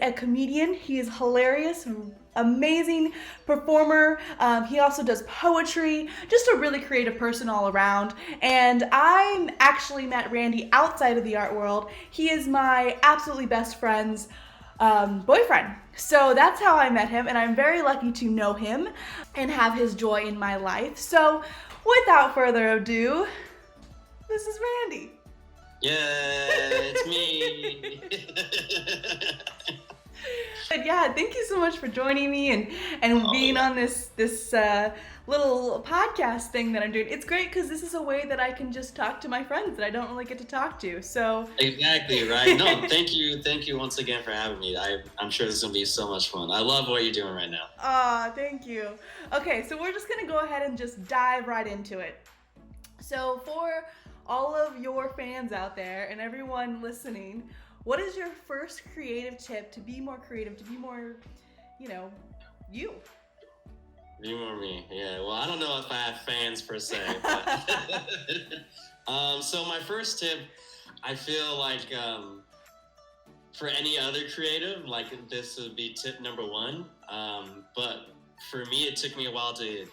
a comedian. He is hilarious, amazing performer. He also does poetry, just a really creative person all around. And I actually met Randy outside of the art world. He is my absolutely best friend's boyfriend. So that's how I met him, and I'm very lucky to know him and have his joy in my life. So without further ado, this is Randy. Yeah, it's me. But yeah, thank you so much for joining me and being on this little podcast thing that I'm doing. It's great because this is a way that I can just talk to my friends that I don't really get to talk to. So Exactly, right? No, thank you once again for having me. I'm sure this is gonna be so much fun. I love what you're doing right now. Thank you. Okay, so we're just gonna go ahead and just dive right into it. So for all of your fans out there and everyone listening, what is your first creative tip to be more creative, to be more, you? You or me? Yeah. Well, I don't know if I have fans per se. But so my first tip, I feel like for any other creative, like this would be tip number one. But for me, it took me a while to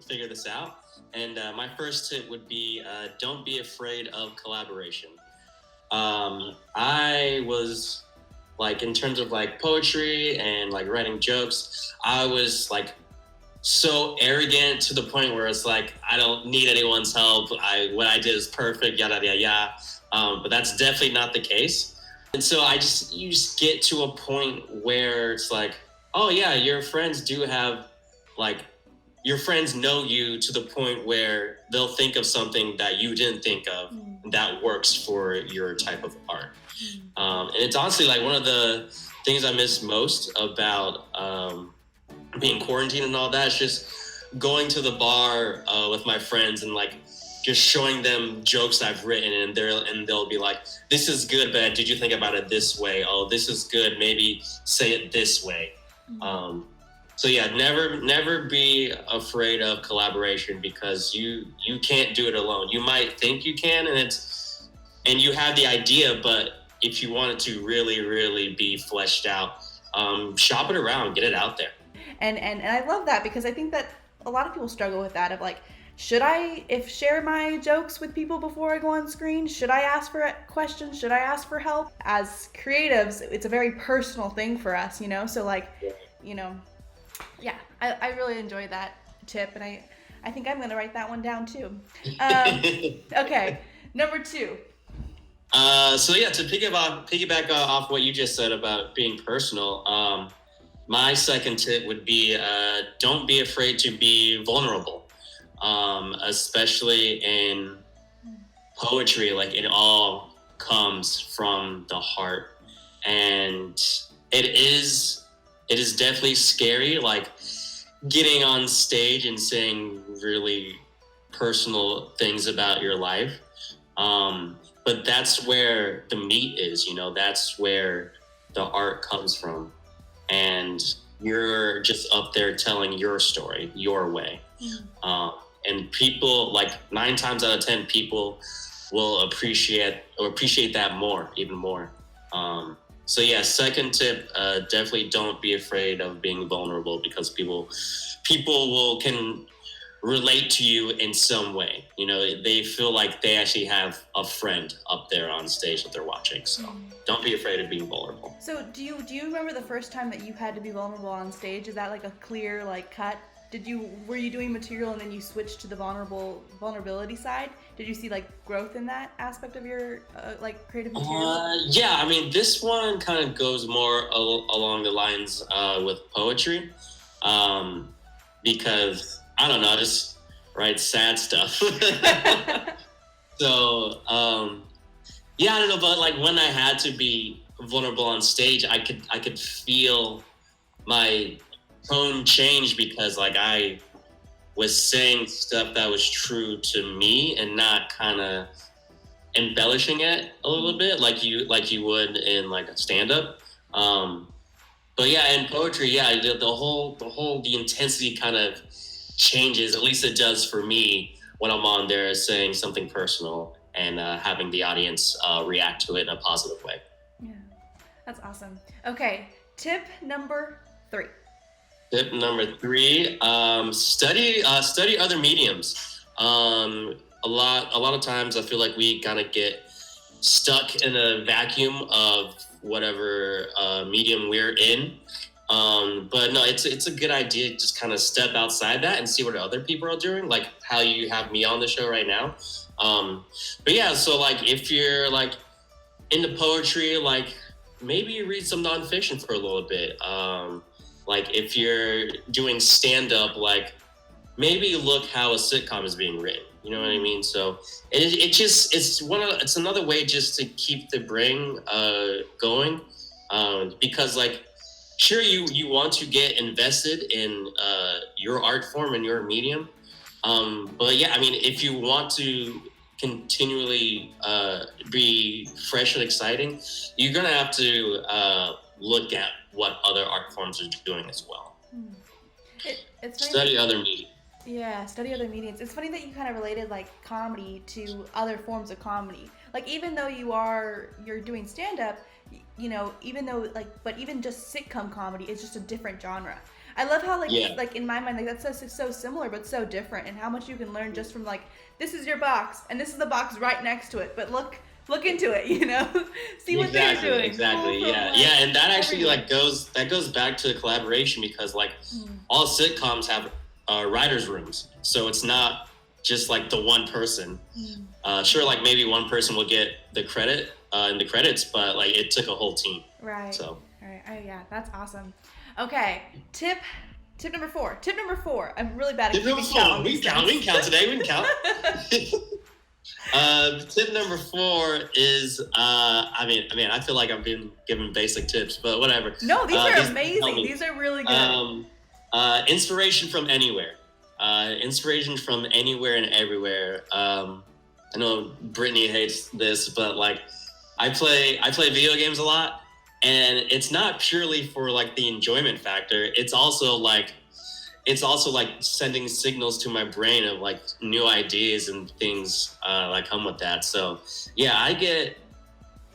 figure this out. And my first tip would be don't be afraid of collaboration. I was like, in terms of like poetry and like writing jokes, I was like so arrogant to the point where it's like, I don't need anyone's help. What I did is perfect, yada, yada, yada. But that's definitely not the case. And so you just get to a point where it's like, oh yeah, your friends know you to the point where they'll think of something that you didn't think of that works for your type of art. And it's honestly like one of the things I miss most about being quarantined and all that. Is just going to the bar with my friends and like just showing them jokes I've written, and they'll be like, "This is good, but did you think about it this way? Oh, this is good. Maybe say it this way." So yeah, never be afraid of collaboration, because you can't do it alone. You might think you can, and you have the idea, but if you want it to really, really be fleshed out, shop it around, get it out there. And I love that, because I think that a lot of people struggle with that of like, should I share my jokes with people before I go on screen? Should I ask for questions? Should I ask for help? As creatives, it's a very personal thing for us, So like, yeah, I really enjoy that tip, and I think I'm gonna write that one down too. Okay, number two. So yeah, to piggyback off what you just said about being personal, my second tip would be don't be afraid to be vulnerable, especially in poetry. Like, it all comes from the heart, and it is definitely scary, like getting on stage and saying really personal things about your life. But that's where the meat is, that's where the art comes from. And you're just up there telling your story, your way. And people, like 9 times out of 10, people will appreciate that even more. So yeah, second tip, definitely don't be afraid of being vulnerable, because people can relate to you in some way. They feel like they actually have a friend up there on stage that they're watching. So don't be afraid of being vulnerable. So do you remember the first time that you had to be vulnerable on stage? Is that like a clear cut? Were you doing material and then you switched to the vulnerability side? Did you see growth in that aspect of your creative material? Yeah, I mean, this one kind of goes more along the lines with poetry, because I don't know, I just write sad stuff. So yeah, I don't know, but when I had to be vulnerable on stage, I could feel my tone change, because I was saying stuff that was true to me and not kind of embellishing it a little bit like you would in a stand-up. But yeah, in poetry, yeah, the intensity kind of changes. At least it does for me when I'm on there saying something personal and having the audience react to it in a positive way. Yeah, that's awesome. Okay, Tip number 3. Tip number 3: study other mediums. A lot of times, I feel like we kind of get stuck in a vacuum of whatever medium we're in. But no, it's a good idea to just kind of step outside that and see what other people are doing, like how you have me on the show right now. But yeah, so like if you're like into poetry, like maybe you read some nonfiction for a little bit. Like if you're doing stand up, like maybe look how a sitcom is being written. You know what I mean? So it's another way just to keep the brain going, because like sure you want to get invested in your art form and your medium, but yeah, I mean if you want to continually be fresh and exciting, you're gonna have to look at what other art forms are doing as well. It's funny. Study other media. Yeah, study other mediums. It's funny that you kind of related like comedy to other forms of comedy. Like even though you're doing stand up, even though like but even just sitcom comedy is just a different genre. I love how Yeah. like in my mind like that's so similar but so different, and how much you can learn just from like this is your box and this is the box right next to it. But look into it, see what they're Exactly, doing. exactly. Pull from, Yeah, like, yeah, and that actually everywhere. like goes back to collaboration, because like all sitcoms have writers' rooms, so it's not just like the one person. Sure, like maybe one person will get the credit in the credits, but like it took a whole team. Right. So Right. Oh yeah, that's awesome. Okay, tip number 4. Tip number 4. I'm really bad at tip number keeping count 4. on We these can count. We things. can count today. We can count. Tip number 4 is I feel like I've been given basic tips, but whatever. No, these are These help amazing. me. These are really good. Inspiration from anywhere. Inspiration from anywhere and everywhere. I know Brittany hates this, but like I play video games a lot, and it's not purely for like the enjoyment factor. It's also like sending signals to my brain of like new ideas and things that come with that. So yeah, I get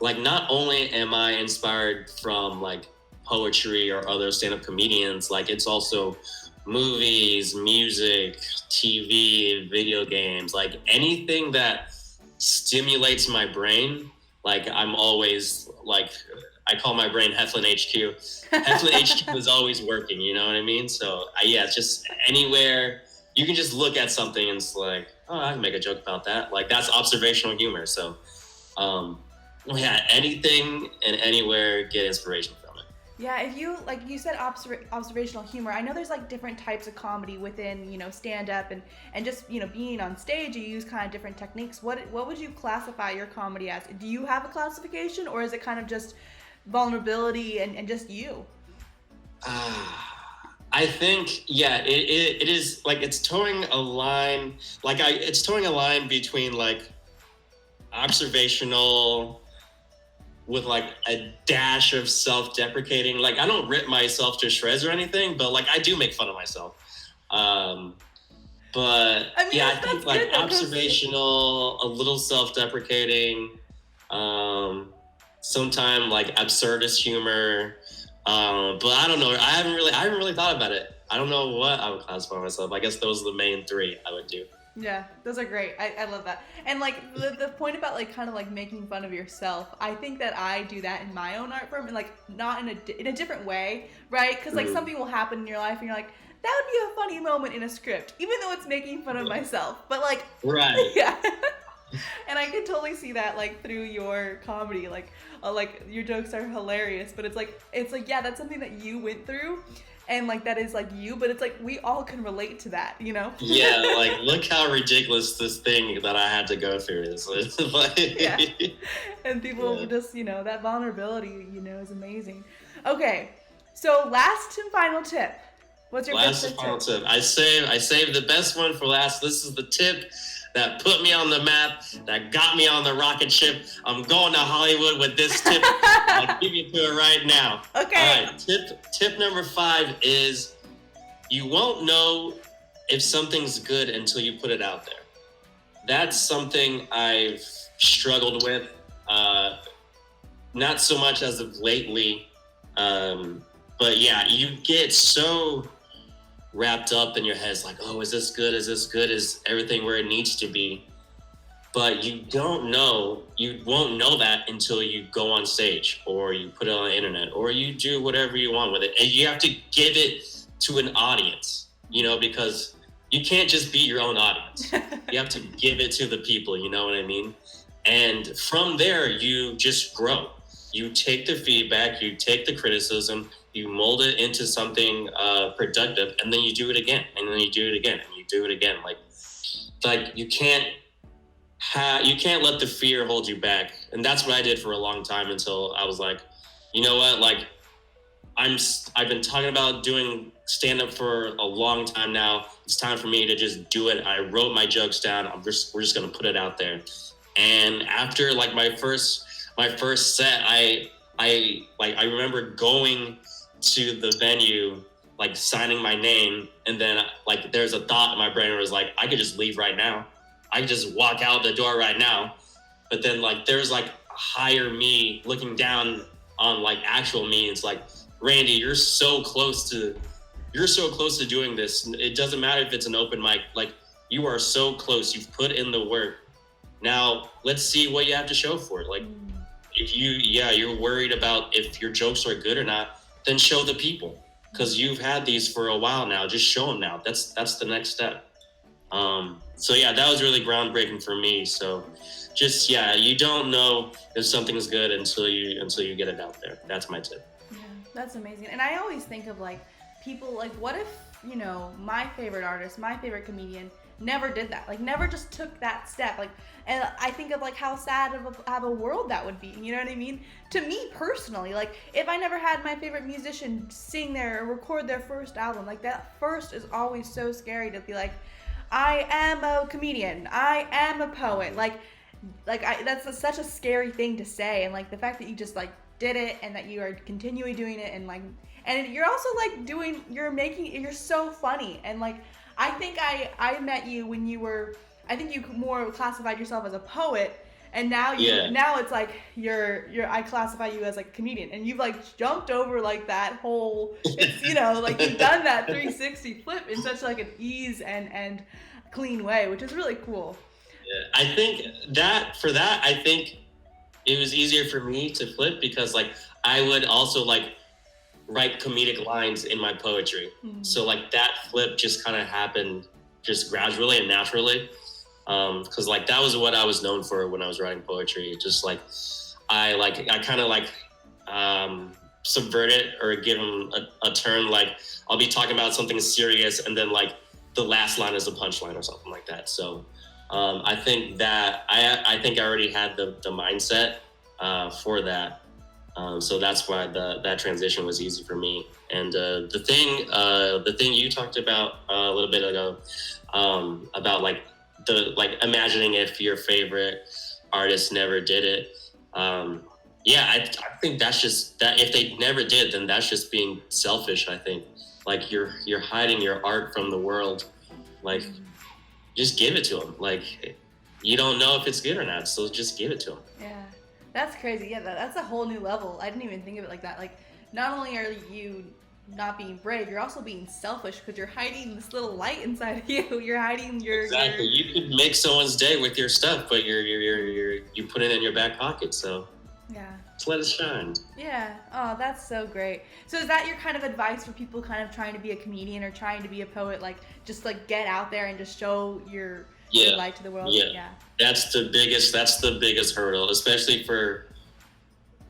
like not only am I inspired from like poetry or other stand-up comedians, like it's also movies, music, TV, video games, like anything that stimulates my brain. Like I'm always like I call my brain Heflin HQ. Heflin HQ is always working, you know what I mean? So yeah, it's just anywhere you can just look at something and it's like, oh, I can make a joke about that. Like that's observational humor. So yeah, anything and anywhere, get inspiration from it. Yeah, if you like you said observational humor. I know there's like different types of comedy within stand up and just being on stage. You use kind of different techniques. What would you classify your comedy as? Do you have a classification, or is it kind of just vulnerability and just you? I think yeah, it is like it's towing a line. It's towing a line between like observational with like a dash of self-deprecating. Like I don't rip myself to shreds or anything, but like I do make fun of myself. But I mean, yeah, I that's think like good though, 'cause observational, a little self-deprecating, sometimes like absurdist humor. But I don't know. I haven't really thought about it. I don't know what I would classify myself. I guess those are the main 3 I would do. Yeah, those are great. I love that. And like the point about like kind of like making fun of yourself, I think that I do that in my own art form, and like not in a different way, right? Because like something will happen in your life and you're like, that would be a funny moment in a script, even though it's making fun of myself. But like, Right. yeah. And I can totally see that like through your comedy, like your jokes are hilarious, but it's like yeah, that's something that you went through, and like that is like you, but it's like we all can relate to that, Yeah, like look how ridiculous this thing that I had to go through is. It's like, Yeah. And people Yeah. just that vulnerability is amazing. Okay, so last and final tip. What's your Last fifth and final tip? tip. I saved the best one for last. This is the tip that put me on the map, that got me on the rocket ship. I'm going to Hollywood with this tip. I'll give you to it right now. Okay. All right. Tip number 5 is you won't know if something's good until you put it out there. That's something I've struggled with. Not so much as of lately. But yeah, you get so wrapped up in your head. It's like, oh, is this good? Is this good? Is everything where it needs to be? But you don't know, you won't know that until you go on stage or you put it on the internet or you do whatever you want with it. And you have to give it to an audience, you know, because you can't just be your own audience. You have to give it to the people, you know what I mean? And from there, you just grow. You take the feedback, you take the criticism, you mold it into something productive, and then you do it again, and then you do it again, and you do it again. Like you can't let the fear hold you back. And that's what I did for a long time until I was like, you know what, like I've been talking about doing stand-up for a long time now. It's time for me to just do it. I wrote my jokes down. We're just gonna put it out there. And after like my first set, I remember going to the venue, like signing my name, and then like there's a thought in my brain where it was like, I could just leave right now. I could just walk out the door right now. But then like there's like a higher me looking down on like actual me. It's like, Randy, you're so close to doing this. It doesn't matter if it's an open mic. Like, you are so close. You've put in the work. Now let's see what you have to show for it. Like, if you're worried about if your jokes are good or not, then show the people, because you've had these for a while now. Just show them now. That's the next step. So yeah, that was really groundbreaking for me. So just, yeah, you don't know if something's good until you get it out there. That's my tip. Yeah, that's amazing. And I always think of like people, like what if, you know, my favorite artist, my favorite comedian never did that, like never just took that step, like, and I think of like how sad of a world that would be, you know what I mean? To me personally, like if I never had my favorite musician sing or record their first album, like that first is always so scary to be like, I am a comedian, I am a poet, that's such a scary thing to say. And like the fact that you just like did it and that you are continually doing it, and like, and you're also like you're so funny. And like I think I met you when you were, I think you more classified yourself as a poet, and now now it's like I classify you as like a comedian, and you've like jumped over like that whole, it's, you know, like you've done that 360 flip in such like an ease and clean way, which is really cool. Yeah, I think I think it was easier for me to flip because like I would also like write comedic lines in my poetry. Mm-hmm. So like that flip just kind of happened just gradually and naturally. Cause like that was what I was known for when I was writing poetry. Just like, I kind of like, subvert it or give them a turn. Like I'll be talking about something serious and then like the last line is a punchline or something like that. So, I think that I think I already had the mindset, for that. So that's why that transition was easy for me. And the thing you talked about a little bit ago, about like imagining if your favorite artist never did it. I think that's just that. If they never did, then that's just being selfish. I think like you're hiding your art from the world. Like just give it to them. Like you don't know if it's good or not, so just give it to them. Yeah. That's crazy. Yeah, that's a whole new level. I didn't even think of it like that. Like, not only are you not being brave, you're also being selfish because you're hiding this little light inside of you. You're hiding your... Exactly. You could make someone's day with your stuff, but you put it in your back pocket, so... Yeah. Just let it shine. Yeah. Oh, that's so great. So is that your kind of advice for people kind of trying to be a comedian or trying to be a poet? Like, just like get out there and just show your light to the world? Yeah. That's the biggest hurdle, especially for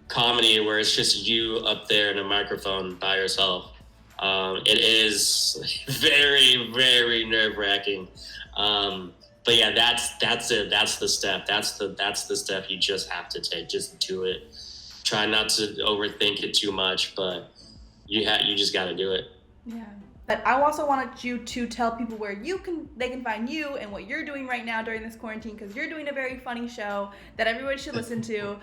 comedy where it's just you up there in a microphone by yourself. It is very, very nerve-wracking. But yeah, that's it. That's the step. That's the step you just have to take. Just do it. Try not to overthink it too much, but you just got to do it. Yeah. But I also wanted you to tell people where they can find you and what you're doing right now during this quarantine, because you're doing a very funny show that everybody should listen to.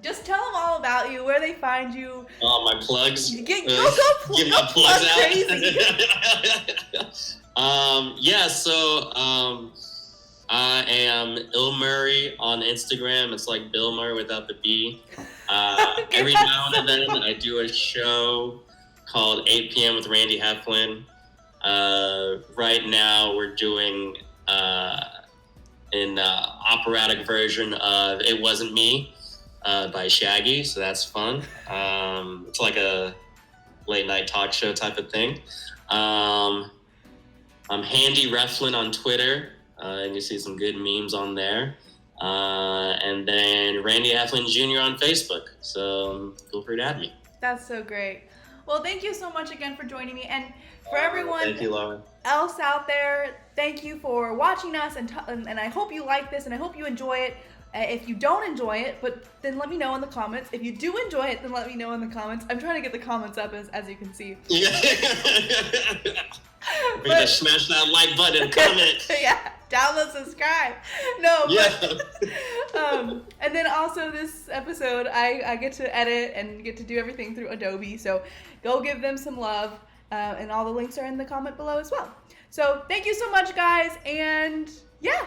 Just tell them all about you, where they find you. Oh, my plugs. Give my plugs out. Crazy. So I am Ill Murray on Instagram. It's like Bill Murray without the B. Every now and then I do a show called 8 p.m. with Randy Heflin. Right now, we're doing an operatic version of "It Wasn't Me" by Shaggy, so that's fun. It's like a late night talk show type of thing. I'm Handy Reflin on Twitter, and you see some good memes on there. And then Randy Heflin Jr. on Facebook. So feel free to add me. That's so great. Well, thank you so much again for joining me. And for everyone Thank you, Laura. else out there, thank you for watching us. And I hope you like this, and I hope you enjoy it. If you don't enjoy it, then let me know in the comments. If you do enjoy it, then let me know in the comments. I'm trying to get the comments up as you can see. Yeah. We're gonna smash that like button, comment. Yeah, download, subscribe. No, but, Yeah. and then also this episode, I get to edit and get to do everything through Adobe. So go give them some love, and all the links are in the comment below as well. So thank you so much, guys, and yeah.